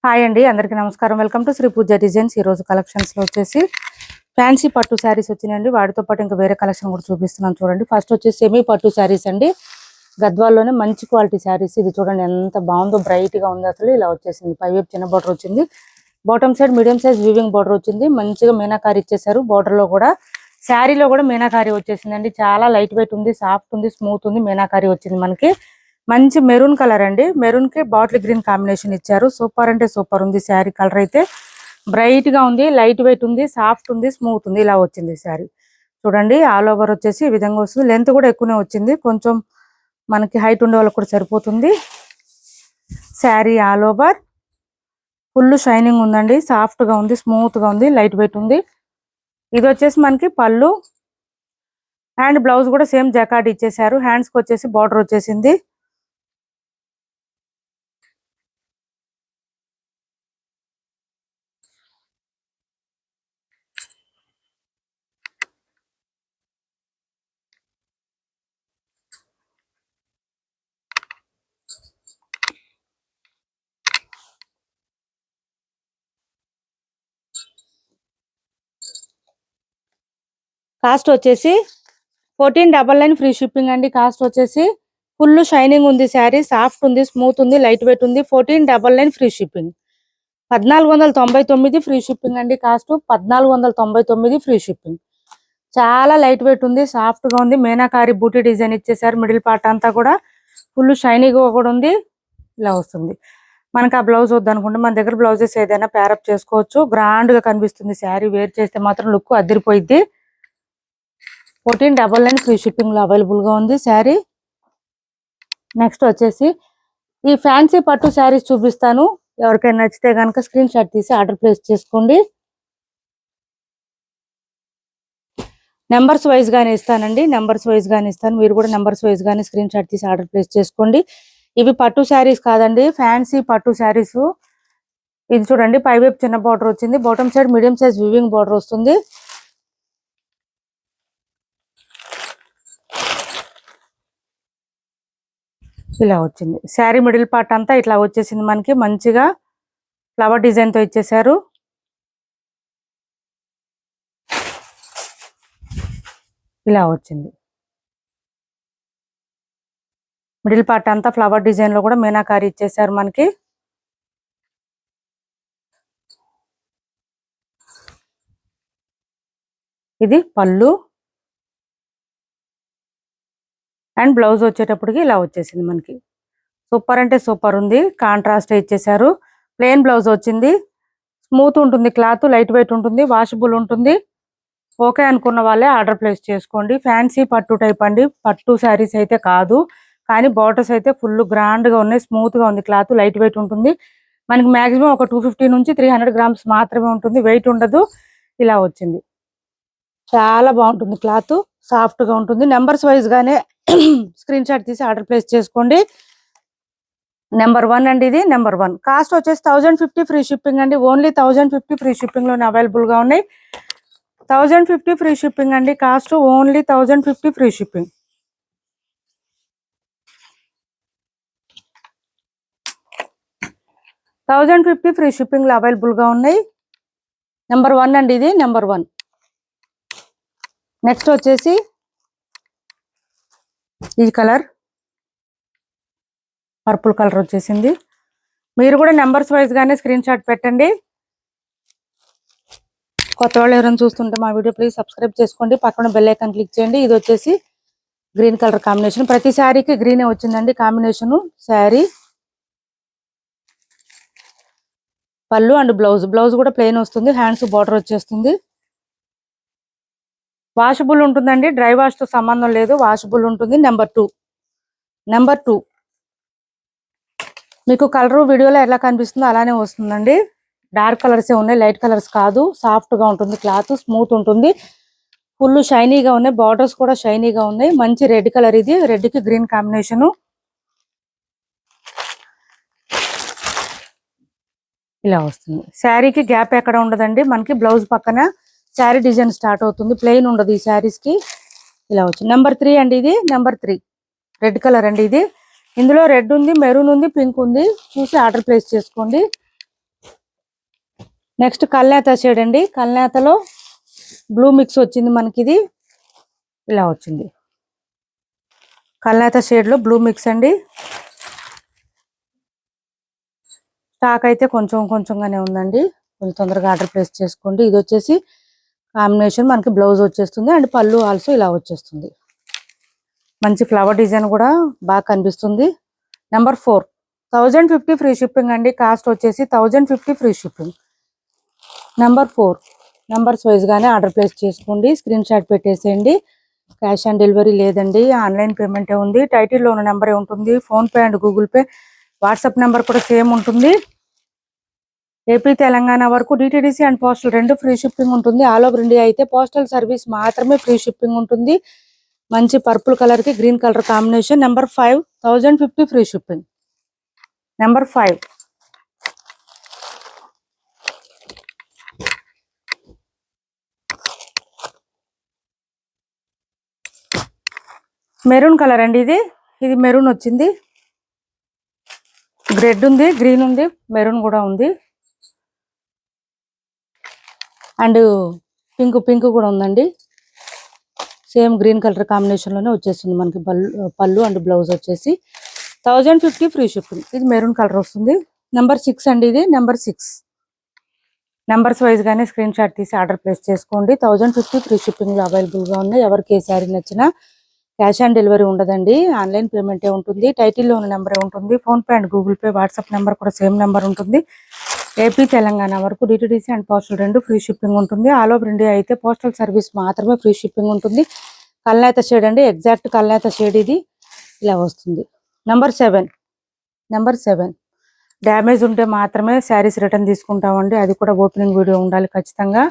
Hi అండి, అందరికీ నమస్కారం. Welcome to Sri Pooja designs. ఈ రోజు కలెక్షన్స్ లో వచ్చేసి ఫ్యాన్సీ పట్టు శారీస్ వచ్చినాయండి. వాటితో పాటు ఇంకా వేరే కలెక్షన్ కూడా చూపిస్తున్నాను చూడండి. ఫస్ట్ వచ్చేసి సెమీ పట్టు శారీస్ అండి. గద్వాల్లోనే మంచి క్వాలిటీ శారీస్. ఇది చూడండి ఎంత బాగుందో, బ్రైట్ గా ఉంది. అసలు ఇలా వచ్చేసింది. పైవైపు చిన్న బార్డర్ వచ్చింది, bottom side medium size weaving border వచ్చింది. మంచిగా మీనాకారి ఇచ్చేసారు. బార్డర్ లో కూడా శారీలో కూడా మీనాకారి వచ్చేసిందండి. చాలా లైట్ వెయిట్ ఉంది, సాఫ్ట్ ఉంది, స్మూత్ ఉంది. మీనాకారి వచ్చింది మనకి. మంచి మెరూన్ కలర్ అండి. మెరూన్ కి బాటిల్ గ్రీన్ కాంబినేషన్ ఇచ్చారు. సూపర్ అంటే సూపర్ ఉంది. శారీ కలర్ అయితే బ్రైట్ గా ఉంది, లైట్ వెయిట్ ఉంది, సాఫ్ట్ ఉంది, స్మూత్ ఉంది. ఇలా వచ్చింది శారీ చూడండి. ఆల్ ఓవర్ వచ్చేసి ఈ విధంగా వస్తుంది. లెంత్ కూడా ఎక్కువనే వచ్చింది. కొంచెం మనకి హైట్ ఉండే వాళ్ళకి కూడా సరిపోతుంది. Sari all over full shining ఉందండి. సాఫ్ట్ గా ఉంది, స్మూత్ గా ఉంది, లైట్ వెయిట్ ఉంది. ఇది వచ్చేసి మనకి పళ్ళు అండ్ బ్లౌజ్ కూడా సేమ్ జకార్డ్ ఇచ్చేసారు. హ్యాండ్స్ కి వచ్చేసి బార్డర్ వచ్చేసింది. కాస్ట్ వచ్చేసి 1499 ఫ్రీ షిప్పింగ్ అండి. కాస్ట్ వచ్చేసి ఫుల్ షైనింగ్ ఉంది. శారీ సాఫ్ట్ ఉంది, స్మూత్ ఉంది, లైట్ వెయిట్ ఉంది. 1499 ఫ్రీ షిప్పింగ్. 1499 ఫ్రీ షిప్పింగ్ అండి. Cost 1499 free shipping. చాలా లైట్ వెయిట్ ఉంది, సాఫ్ట్ గా ఉంది. మీనాకారి బూటీ డిజైన్ ఇచ్చేసారు. మిడిల్ పార్ట్ అంతా కూడా ఫుల్ షైనీగా కూడా ఉంది. ఇలా వస్తుంది. మనకి ఆ బ్లౌజ్ వద్దనుకుంటే మన దగ్గర బ్లౌజెస్ ఏదైనా ప్యారప్ చేసుకోవచ్చు. గ్రాండ్ గా కనిపిస్తుంది. శారీ వేర్ చేస్తే మాత్రం లుక్ అదిరిపోయింది. 1499 ఫ్రీ షిప్పింగ్ లో అవైలబుల్ గా ఉంది శారీ. నెక్స్ట్ వచ్చేసి ఈ ఫ్యాన్సీ పట్టు శారీస్ చూపిస్తాను. ఎవరికైనా నచ్చితే కనుక స్క్రీన్ షాట్ తీసి ఆర్డర్ ప్లేస్ చేసుకోండి. నెంబర్స్ వైజ్ గానే ఇస్తానండి. నెంబర్స్ వైజ్ గానే ఇస్తాను. మీరు కూడా నెంబర్స్ వైజ్ గానే స్క్రీన్ షాట్ తీసి ఆర్డర్ ప్లేస్ చేసుకోండి. ఇవి పట్టు శారీస్ కాదండి, ఫ్యాన్సీ పట్టు శారీస్. ఇది చూడండి, పైవైపు చిన్న బార్డర్ వచ్చింది. Bottom side medium size weaving border వస్తుంది. ఇలా వచ్చింది. శారీ మిడిల్ పార్ట్ అంతా ఇట్లా వచ్చేసింది. మనకి మంచిగా ఫ్లవర్ డిజైన్ తో ఇచ్చేసారు. ఇలా వచ్చింది. మిడిల్ పార్ట్ అంతా ఫ్లవర్ డిజైన్ లో కూడా మీనాకారి ఇచ్చేసారు మనకి. ఇది పళ్ళు అండ్ బ్లౌజ్ వచ్చేటప్పటికి ఇలా వచ్చేసింది మనకి. సూపర్ అంటే సూపర్ ఉంది. కాంట్రాస్ట్ ఇచ్చేసారు. ప్లెయిన్ బ్లౌజ్ వచ్చింది. స్మూత్ ఉంటుంది క్లాత్, లైట్ వెయిట్ ఉంటుంది, వాషబుల్ ఉంటుంది. ఓకే అనుకున్న వాళ్ళే ఆర్డర్ ప్లేస్ చేసుకోండి. ఫ్యాన్సీ పట్టు టైప్ అండి. పట్టు శారీస్ అయితే కాదు, కానీ బార్డర్స్ అయితే ఫుల్ గ్రాండ్ గా ఉన్నాయి. స్మూత్ గా ఉంది క్లాత్, లైట్ వెయిట్ ఉంటుంది. మనకి మాక్సిమం ఒక 250 నుంచి 300 గ్రామ్స్ మాత్రమే ఉంటుంది. వెయిట్ ఉండదు. ఇలా వచ్చింది. చాలా బాగుంటుంది క్లాత్, సాఫ్ట్ గా ఉంటుంది. నెంబర్స్ వైజ్ గానే స్క్రీన్ షాట్ తీసి ఆర్డర్ ప్లేస్ చేసుకోండి. నెంబర్ 1 అండి. ఇది నెంబర్ 1. కాస్ట్ వచ్చేసి 1050 ఫ్రీ షిప్పింగ్ అండి. ఓన్లీ 1050 ఫ్రీ షిప్పింగ్ లోనే అవైలబుల్ గా ఉన్నాయి. 1050 ఫ్రీ షిప్పింగ్ అండి. Cost only 1050 free shipping. $1050 free shipping లో అవైలబుల్ గా ఉన్నాయి. నెంబర్ 1 అండి. ఇది నెంబర్ 1. నెక్స్ట్ వచ్చేసి ఈ కలర్ పర్పుల్ కలర్ వచ్చేసింది. మీరు కూడా నెంబర్స్ వైజ్ గానే స్క్రీన్ షాట్ పెట్టండి. కొత్త వాళ్ళు ఎవరైనా చూస్తుంటే మా వీడియో ప్లీజ్ సబ్స్క్రైబ్ చేసుకోండి. పక్కన బెల్ ఐకాన్ క్లిక్ చేయండి. ఇది వచ్చేసి గ్రీన్ కలర్ కాంబినేషన్. ప్రతి శారీకి గ్రీనే వచ్చిందండి కాంబినేషన్. శారీ పళ్ళు అండ్ బ్లౌజ్ కూడా ప్లెయిన్ వస్తుంది. హ్యాండ్స్ బార్డర్ వచ్చేస్తుంది. వాషబుల్ ఉంటుందండి. డ్రై వాష్ తో సంబంధం లేదు, వాషబుల్ ఉంటుంది. నెంబర్ 2 మీకు కలర్ వీడియోలో ఎలా కనిపిస్తుందో అలానే వస్తుందండి. డార్క్ కలర్సే ఉన్నాయి, లైట్ కలర్స్ కాదు. సాఫ్ట్ గా ఉంటుంది క్లాత్, స్మూత్ ఉంటుంది. ఫుల్ షైనీగా ఉన్నాయి. బార్డర్స్ కూడా షైనీగా ఉన్నాయి. మంచి రెడ్ కలర్. ఇది రెడ్ కి గ్రీన్ కాంబినేషన్. ఇలా వస్తుంది. శారీకి గ్యాప్ ఎక్కడ ఉండదండి. మనకి బ్లౌజ్ పక్కన శారీ డిజైన్ స్టార్ట్ అవుతుంది. ప్లెయిన్ ఉండదు ఈ శారీస్ కి. ఇలా వచ్చింది. నెంబర్ 3 అండి. ఇది నెంబర్ 3 రెడ్ కలర్ అండి. ఇది ఇందులో రెడ్ ఉంది, మెరూన్ ఉంది, పింక్ ఉంది. చూసి ఆర్డర్ ప్లేస్ చేసుకోండి. నెక్స్ట్ కల్నేత షేడ్ అండి. కల్నేతలో బ్లూ మిక్స్ వచ్చింది మనకి. ఇది ఇలా వచ్చింది. కల్నేత షేడ్ లో బ్లూ మిక్స్ అండి. స్టాక్ అయితే కొంచెంగానే ఉందండి. కొంచెం తొందరగా ఆర్డర్ ప్లేస్ చేసుకోండి. ఇది వచ్చేసి కాంబినేషన్ మనకి బ్లౌజ్ వచ్చేస్తుంది అండ్ పళ్ళు ఆల్సో ఇలా వచ్చేస్తుంది. మంచి ఫ్లవర్ డిజైన్ కూడా బాగా కనిపిస్తుంది. నెంబర్ 4 1050 ఫ్రీ షిప్పింగ్ అండి. కాస్ట్ వచ్చేసి 1050 free shipping. Number 4 numbers wise గానే ఆర్డర్ ప్లేస్ చేసుకోండి. స్క్రీన్ షాట్ పెట్టేసేయండి. క్యాష్ ఆన్ డెలివరీ లేదండి, ఆన్లైన్ పేమెంటే ఉంది. టైటిల్లో ఉన్న నెంబరే ఉంటుంది. PhonePe and Google pay, WhatsApp number కూడా సేమ్ ఉంటుంది. ఏపీ తెలంగాణ వరకు DTDC and postal 2 free shipping ఉంటుంది. ఆల్ ఓవర్ ఇండియా అయితే పోస్టల్ సర్వీస్ మాత్రమే ఫ్రీ షిప్పింగ్ ఉంటుంది. మంచి పర్పుల్ కలర్ కి green colour combination. Number 5 1050 free shipping. Number 5 maroon colour అండి. ఇది మెరూన్ వచ్చింది. రెడ్ ఉంది, గ్రీన్ ఉంది, మెరూన్ కూడా ఉంది అండ్ పింక్ కూడా ఉందండి. సేమ్ గ్రీన్ కలర్ కాంబినేషన్ లోనే వచ్చేస్తుంది మనకి. పళ్ళు అండ్ బ్లౌజ్ వచ్చేసి 1050 ఫ్రీ షిప్పింగ్. ఇది మెరూన్ కలర్ వస్తుంది. నెంబర్ 6 అండి. ఇది నెంబర్ 6. నెంబర్స్ వైజ్ గానే స్క్రీన్ షాట్ తీసి ఆర్డర్ ప్లేస్ చేసుకోండి. 1050 ఫ్రీ షిప్పింగ్ లో అవైలబుల్ గా ఉన్నాయి. ఎవరికి ఏ శారీ నచ్చినా క్యాష్ ఆన్ డెలివరీ ఉండదండి, ఆన్లైన్ పేమెంటే ఉంటుంది. టైటిల్లో ఉన్న నెంబరే ఉంటుంది. PhonePe and Google pay, WhatsApp number కూడా సేమ్ నెంబర్ ఉంటుంది. ఏపీ తెలంగాణ వరకు DTDC and postal 2 free shipping ఉంటుంది. ఆల్ ఓవర్ ఇండియా అయితే పోస్టల్ సర్వీస్ మాత్రమే ఫ్రీ షిప్పింగ్ ఉంటుంది. కల్నేత షేడ్ అండి, ఎగ్జాక్ట్ కల్నేత షేడ్ ఇది ఇలా వస్తుంది. నెంబర్ 7 డ్యామేజ్ ఉంటే మాత్రమే శారీస్ రిటర్న్ తీసుకుంటామండి. అది కూడా ఓపెనింగ్ వీడియో ఉండాలి ఖచ్చితంగా.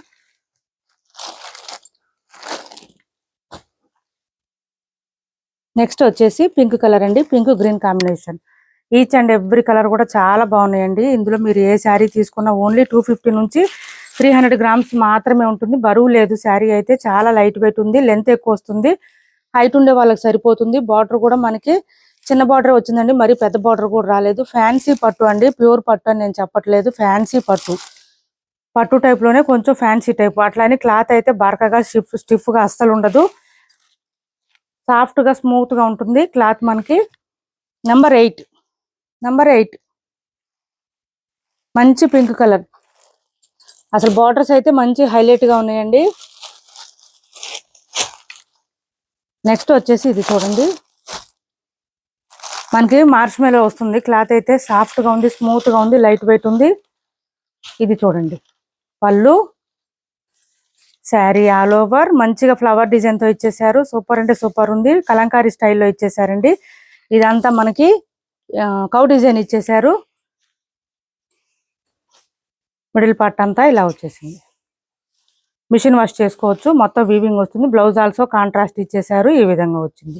నెక్స్ట్ వచ్చేసి పింక్ కలర్ అండి. Pink green combination. Each and every colour కూడా చాలా బాగున్నాయండి. ఇందులో మీరు ఏ శారీ తీసుకున్నా ఓన్లీ 250 నుంచి 300 గ్రామ్స్ మాత్రమే ఉంటుంది. బరువు లేదు. శారీ అయితే చాలా లైట్ వెయిట్ ఉంది. లెంత్ ఎక్కువ వస్తుంది. హైట్ ఉండే వాళ్ళకి సరిపోతుంది. బార్డర్ కూడా మనకి చిన్న బార్డర్ వచ్చిందండి, మరి పెద్ద బార్డర్ కూడా రాలేదు. ఫ్యాన్సీ పట్టు అండి, ప్యూర్ పట్టు అని నేను చెప్పట్లేదు. ఫ్యాన్సీ పట్టు టైప్ లోనే కొంచెం ఫ్యాన్సీ టైప్. అట్లానే క్లాత్ అయితే బరకగా స్టిఫ్ గా అస్సలు ఉండదు. సాఫ్ట్ గా స్మూత్ గా ఉంటుంది క్లాత్ మనకి. నెంబర్ 8 మంచి పింక్ కలర్. అసలు బార్డర్స్ అయితే మంచి హైలైట్ గా ఉన్నాయండి. నెక్స్ట్ వచ్చేసి ఇది చూడండి, మనకి మార్ష్మెలో వస్తుంది. క్లాత్ అయితే సాఫ్ట్ గా ఉంది, స్మూత్ గా ఉంది, లైట్ వెయిట్ ఉంది. ఇది చూడండి పళ్ళు. శారీ ఆల్ ఓవర్ మంచిగా ఫ్లవర్ డిజైన్ తో ఇచ్చేసారు. సూపర్ అంటే సూపర్ ఉంది. కలంకారీ స్టైల్లో ఇచ్చేసారండి. ఇదంతా మనకి కౌ డిజైన్ ఇచ్చేసారు. మిడిల్ పార్ట్ అంతా ఇలా వచ్చేసింది. మిషన్ వాష్ చేసుకోవచ్చు. మొత్తం వీవింగ్ వస్తుంది. బ్లౌజ్ ఆల్సో కాంట్రాస్ట్ ఇచ్చేసారు. ఈ విధంగా వచ్చింది.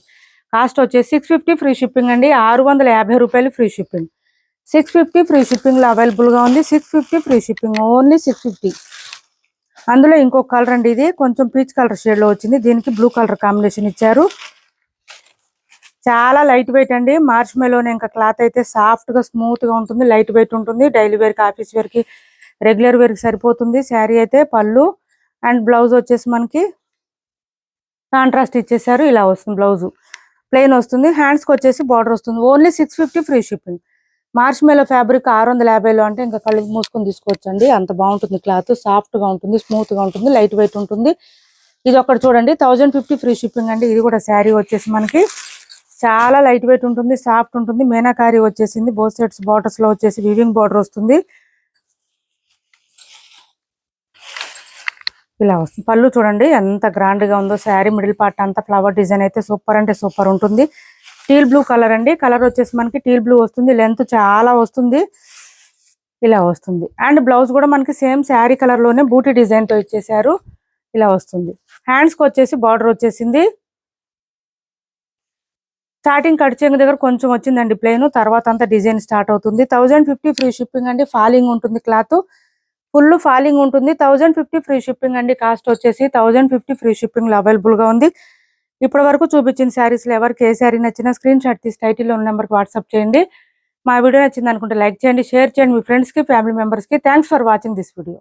కాస్ట్ వచ్చేసి 650 ఫ్రీ షిప్పింగ్ అండి. 650 రూపాయలు ఫ్రీ షిప్పింగ్. 650 ఫ్రీ షిప్పింగ్ లో అవైలబుల్ గా ఉంది. 650 ఫ్రీ షిప్పింగ్, ఓన్లీ 650. అందులో ఇంకొక కలర్ అండి. ఇది కొంచెం పీచ్ కలర్ షేడ్ లో వచ్చింది. దీనికి బ్లూ కలర్ కాంబినేషన్ ఇచ్చారు. చాలా లైట్ వెయిట్ అండి. మార్ష్మెలోనే ఇంకా క్లాత్ అయితే సాఫ్ట్ గా స్మూత్ గా ఉంటుంది, లైట్ వెయిట్ ఉంటుంది. డైలీ వేర్ కి, ఆఫీస్ వేర్ కి, రెగ్యులర్ వేర్ కి సరిపోతుంది. శారీ అయితే పళ్ళు అండ్ బ్లౌజ్ వచ్చేసి మనకి కాంట్రాస్ట్ ఇచ్చేసారు. ఇలా వస్తుంది. బ్లౌజ్ ప్లెయిన్ వస్తుంది. హ్యాండ్స్ కి వచ్చేసి బార్డర్ వస్తుంది. Only 650 free shipping. Marshmallow fabric 650లో అంటే ఇంకా కళ్ళు మూసుకొని తీసుకోవచ్చండి. అంత బాగుంటుంది. క్లాత్ సాఫ్ట్ గా ఉంటుంది, స్మూత్ గా ఉంటుంది, లైట్ వెయిట్ ఉంటుంది. ఇది ఒకటి చూడండి, 1050 ఫ్రీ షిప్పింగ్ అండి. ఇది కూడా శారీ వచ్చేసి మనకి చాలా లైట్ వెయిట్ ఉంటుంది, సాఫ్ట్ ఉంటుంది. మీనాకారి వచ్చేసింది. బోత్ సైడ్స్ బార్డర్స్ లో వచ్చేసి వీవింగ్ బార్డర్ వస్తుంది. ఇలా వస్తుంది. పళ్ళు చూడండి ఎంత గ్రాండ్ గా ఉందో. శారీ మిడిల్ పార్ట్ అంతా ఫ్లవర్ డిజైన్ అయితే సూపర్ అంటే సూపర్ ఉంటుంది. టీల్ బ్లూ కలర్ అండి. కలర్ వచ్చేసి మనకి టీల్ బ్లూ వస్తుంది. లెంత్ చాలా వస్తుంది. ఇలా వస్తుంది. అండ్ బ్లౌజ్ కూడా మనకి సేమ్ శారీ కలర్ లోనే బూటీ డిజైన్ తో ఇచ్చేసారు. ఇలా వస్తుంది. హ్యాండ్స్ కి వచ్చేసి బార్డర్ వచ్చేసింది. స్టార్టింగ్ కట్ చెంగు దగ్గర కొంచెం వచ్చిందండి ప్లెయిన్, తర్వాత అంతా డిజైన్ స్టార్ట్ అవుతుంది. 1050 ఫ్రీ షిప్పింగ్ అండి. ఫాలింగ్ ఉంటుంది క్లాత్, ఫుల్ ఫాలింగ్ ఉంటుంది. 1050 ఫ్రీ షిప్పింగ్ అండి. కాస్ట్ వచ్చేసి 1050 ఫ్రీ షిప్పింగ్ లో అవైలబుల్ గా ఉంది. ఇప్పటి వరకు చూపించిన శారీస్ లో ఎవరికి ఏ శారీ నచ్చినా స్క్రీన్ షాట్ తీసి టైటిల్లో ఉన్న నెంబర్కి వాట్సాప్ చేయండి. మా వీడియో నచ్చింది అనుకుంటే లైక్ చేయండి, షేర్ చేయండి మీ ఫ్రెండ్స్ కి, ఫ్యామిలీ మెంబర్స్ కి. Thanks for watching this video.